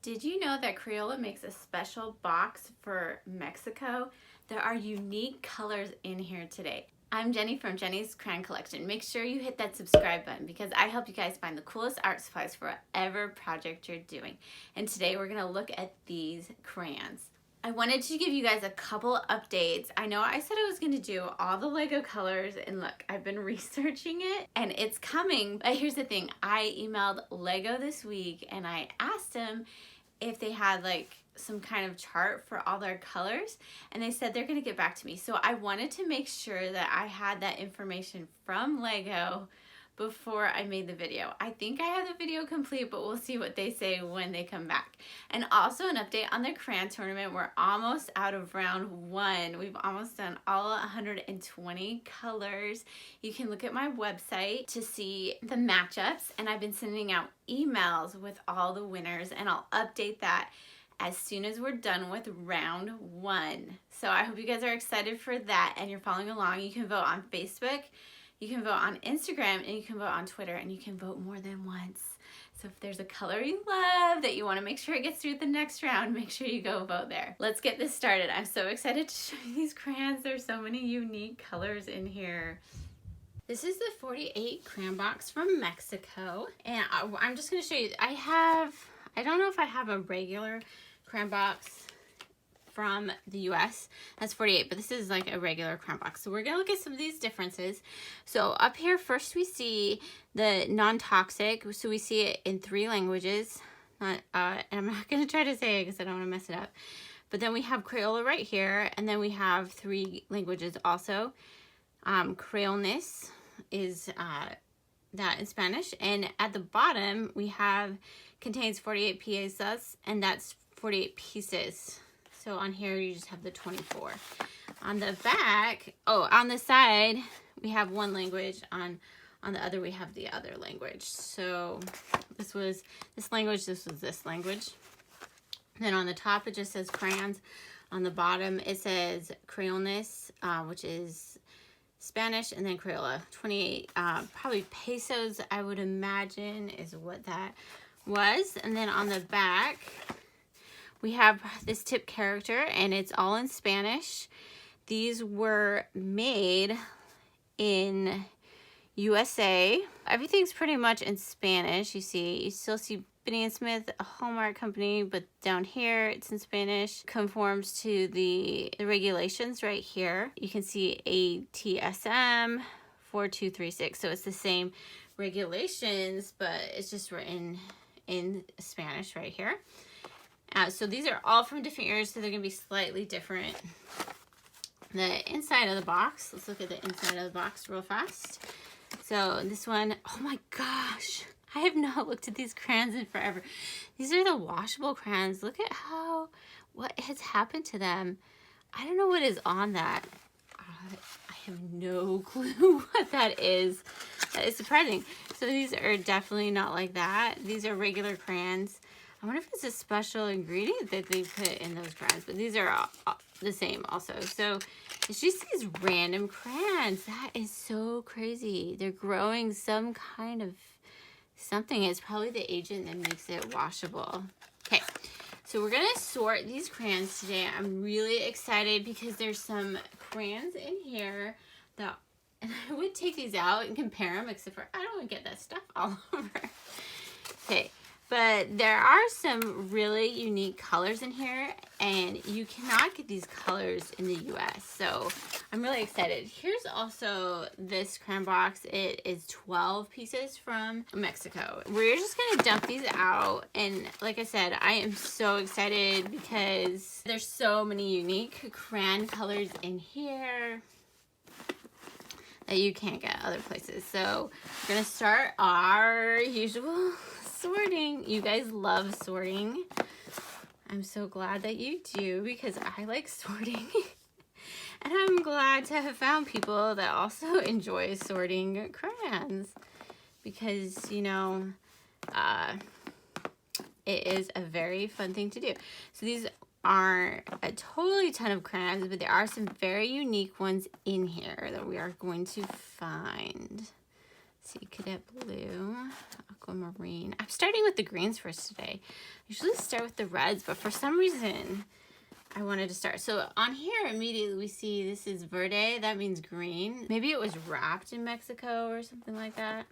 Did you know that Crayola makes a special box for Mexico? There are unique colors in here today. I'm Jenny from Jenny's Crayon Collection. Make sure you hit that subscribe button because I help you guys find the coolest art supplies for whatever project you're doing. And today we're gonna look at these crayons. I wanted to give you guys a couple updates. I know I said I was gonna do all the Lego colors, and look, I've been researching it and it's coming. But here's the thing, I emailed Lego this week and I asked them if they had like some kind of chart for all their colors, and they said they're gonna get back to me. So I wanted to make sure that I had that information from Lego before I made the video. I think I have the video complete, but we'll see what they say when they come back. And also an update on the crayon tournament. We're almost out of round one. We've almost done all 120 colors. You can look at my website to see the matchups, and I've been sending out emails with all the winners, and I'll update that as soon as we're done with round one. So I hope you guys are excited for that and you're following along. You can vote on Facebook, you can vote on Instagram, and you can vote on Twitter, and you can vote more than once. So if there's a color you love that you want to make sure it gets through the next round, make sure you go vote there. Let's get this started. I'm so excited to show you these crayons. There's so many unique colors in here. This is the 48 crayon box from Mexico, and I'm just going to show you. I don't know if I have a regular crayon box from the US. That's 48, but this is like a regular crayon box. So we're gonna look at some of these differences. So up here, first we see the non-toxic. So we see it in 3 languages. And I'm not gonna try to say it because I don't wanna mess it up. But then we have Crayola right here, and then we have 3 languages also. Crayones is that in Spanish, and at the bottom we have contains 48 piezas, and that's 48 pieces. So on here you just have the 24. On the back, on the side we have 1 language, on the other we have the other language. So this was this language, this was this language. And then on the top it just says crayons. On the bottom it says crayones, which is Spanish, and then Crayola. 28 probably pesos, I would imagine, is what that was. And then on the back we have this tip character, and it's all in Spanish. These were made in USA. Everything's pretty much in Spanish. You still see Benny & Smith, a Hallmark company, but down here it's in Spanish. Conforms to the regulations right here. You can see ATSM 4236. So it's the same regulations, but it's just written in Spanish right here. So these are all from different years, so they're going to be slightly different. The inside of the box, let's look at the inside of the box real fast. So this one, oh my gosh, I have not looked at these crayons in forever. These are the washable crayons. Look at what has happened to them. I don't know what is on that. I have no clue what that is. That is surprising. So these are definitely not like that. These are regular crayons. I wonder if it's a special ingredient that they put in those crayons, but these are all the same also. So it's just these random crayons. That is so crazy. They're growing some kind of something. It's probably the agent that makes it washable. Okay, so we're gonna sort these crayons today. I'm really excited because there's some crayons in here that, and I would take these out and compare them, except for I don't want to get that stuff all over. Okay. But there are some really unique colors in here, and you cannot get these colors in the US. So I'm really excited. Here's also this crayon box. It is 12 pieces from Mexico. We're just gonna dump these out, and like I said, I am so excited because there's so many unique crayon colors in here that you can't get other places. So we're gonna start our usual sorting. You guys love sorting. I'm so glad that you do, because I like sorting. And I'm glad to have found people that also enjoy sorting crayons, because, you know, it is a very fun thing to do. So these are a totally ton of crayons, but there are some very unique ones in here that we are going to find. See, cadet blue, aquamarine. I'm starting with the greens first today. I usually start with the reds, but for some reason I wanted to start. So on here immediately we see this is verde, that means green. Maybe it was wrapped in Mexico or something like that.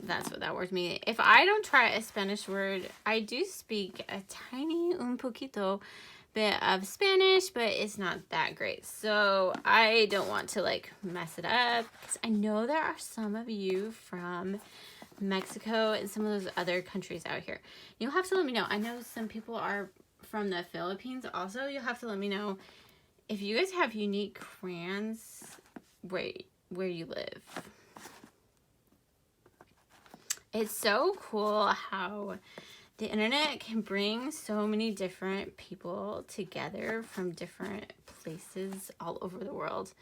That's what that word means. If I don't try a Spanish word, I do speak a tiny un poquito bit of Spanish, but it's not that great. So I don't want to like mess it up, because I know there are some of you from Mexico and some of those other countries out here. You'll have to let me know. I know some people are from the Philippines also. You'll have to let me know if you guys have unique crayons where you live. It's so cool how the internet can bring so many different people together from different places all over the world.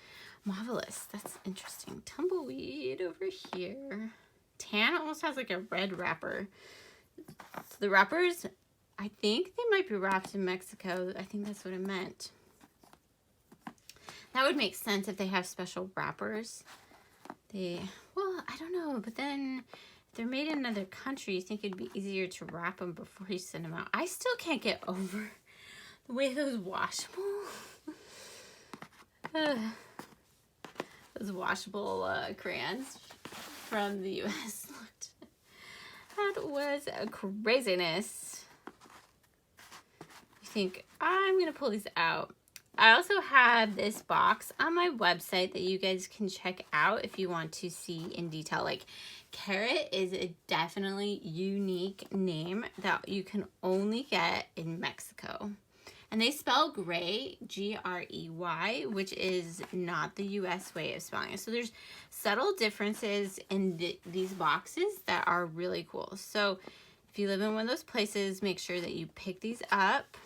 Marvelous. That's interesting. Tumbleweed over here. Tan almost has like a red wrapper. So the wrappers, I think they might be wrapped in Mexico. I think that's what it meant. That would make sense if they have special wrappers. Well, I don't know, but then if they're made in another country, you think it'd be easier to wrap them before you send them out. I still can't get over the way those washable, crayons from the US looked. That was a craziness. You think, I'm gonna pull these out. I also have this box on my website that you guys can check out if you want to see in detail. Like, Carrot is a definitely unique name that you can only get in Mexico. And they spell gray, G-R-E-Y, which is not the US way of spelling it. So there's subtle differences in these boxes that are really cool. So if you live in one of those places, make sure that you pick these up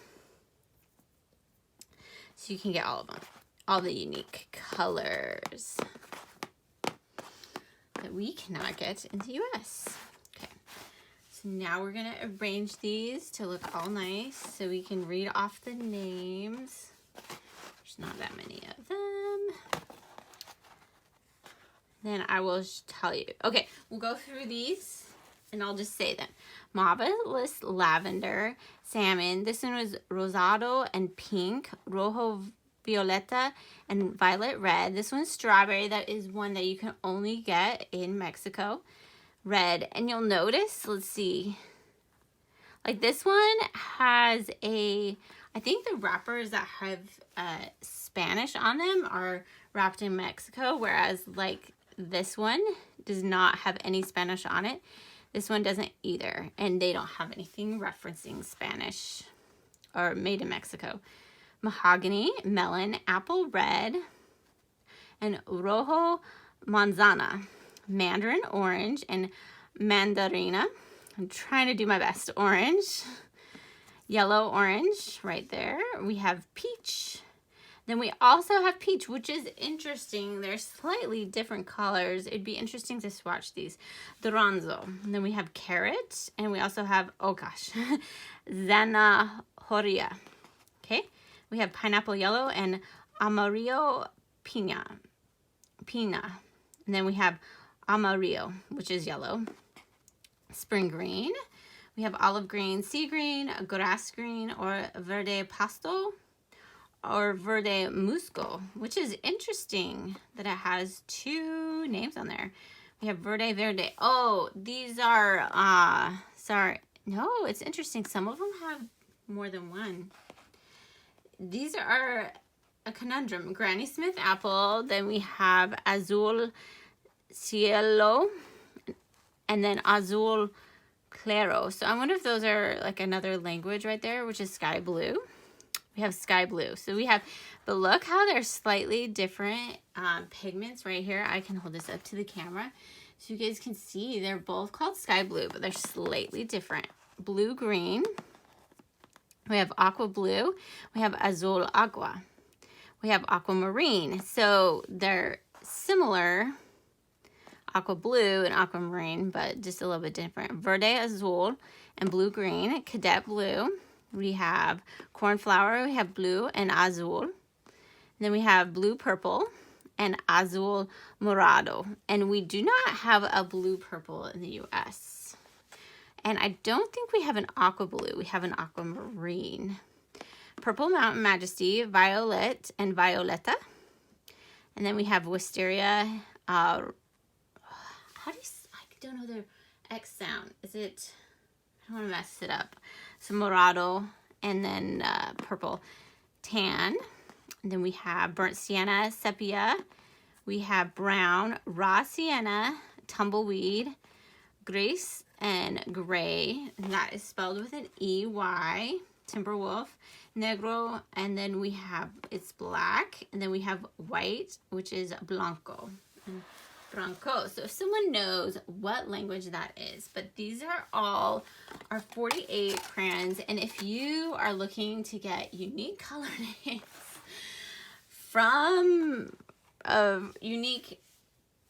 so you can get all of them, all the unique colors that we cannot get in the US. Okay, so now we're gonna arrange these to look all nice so we can read off the names. There's not that many of them. Then I will tell you. Okay, we'll go through these and I'll just say them. Marvelous lavender, salmon. This one was rosado and pink, rojo violeta, and violet red. This one's strawberry. That is one that you can only get in Mexico. Red. And you'll notice, let's see, like this one has I think the wrappers that have Spanish on them are wrapped in Mexico, whereas like this one does not have any Spanish on it. This one doesn't either, and they don't have anything referencing Spanish or made in Mexico. Mahogany, melon, apple red, and rojo manzana, mandarin orange, and mandarina. I'm trying to do my best. Orange, yellow orange right there. We have peach. Then we also have peach, which is interesting. They're slightly different colors. It'd be interesting to swatch these. Duranzo. And then we have carrot. And we also have, oh gosh, zanahoria. Okay. We have pineapple yellow and amarillo pina. And then we have amarillo, which is yellow. Spring green. We have olive green, sea green, grass green, or verde pasto, or verde musgo, which is interesting that it has two names on there. We have verde. Oh, these are, sorry. No, it's interesting. Some of them have more than one. These are a conundrum. Granny Smith apple. Then we have azul cielo. And then azul claro. So I wonder if those are like another language right there, which is sky blue. We have sky blue. So we have, but look how they're slightly different pigments right here. I can hold this up to the camera so you guys can see they're both called sky blue, but they're slightly different. Blue green. We have aqua blue. We have azul agua. We have aquamarine. So they're similar, aqua blue and aquamarine, but just a little bit different. Verde azul and blue green. Cadet blue. We have cornflower, we have blue and azul. And then we have blue purple and azul morado. And we do not have a blue purple in the US. And I don't think we have an aqua blue. We have an aquamarine. Purple Mountain Majesty, Violet, and Violetta. And then we have Wisteria. How do you, I don't know the X sound. Is it, I don't want to mess it up. So Morado, and then purple tan. And then we have burnt sienna, sepia. We have brown, raw sienna, tumbleweed, grace, and gray. And that is spelled with an E-Y, Timberwolf, negro, and then we have, it's black, and then we have white, which is blanco. Blanco. So if someone knows what language that is, but these are all our 48 crayons, and if you are looking to get unique color names from unique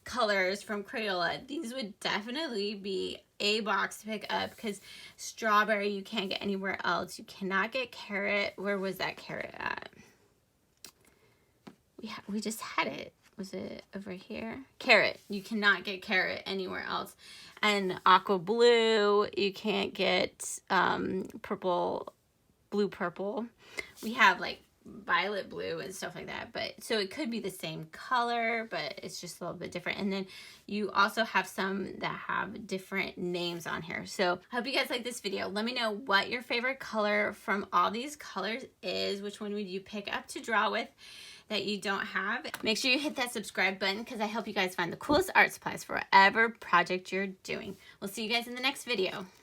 colors from Crayola, these would definitely be a box to pick up, because strawberry you can't get anywhere else. You cannot get carrot. Where was that carrot at? We just had it. Was it over here? Carrot. You cannot get carrot anywhere else. And aqua blue, you can't get purple, blue purple. We have like violet blue and stuff like that, but so it could be the same color, but it's just a little bit different. And then you also have some that have different names on here. So I hope you guys like this video. Let me know what your favorite color from all these colors is. Which one would you pick up to draw with that you don't have? Make sure you hit that subscribe button, because I help you guys find the coolest art supplies for whatever project you're doing. We'll see you guys in the next video.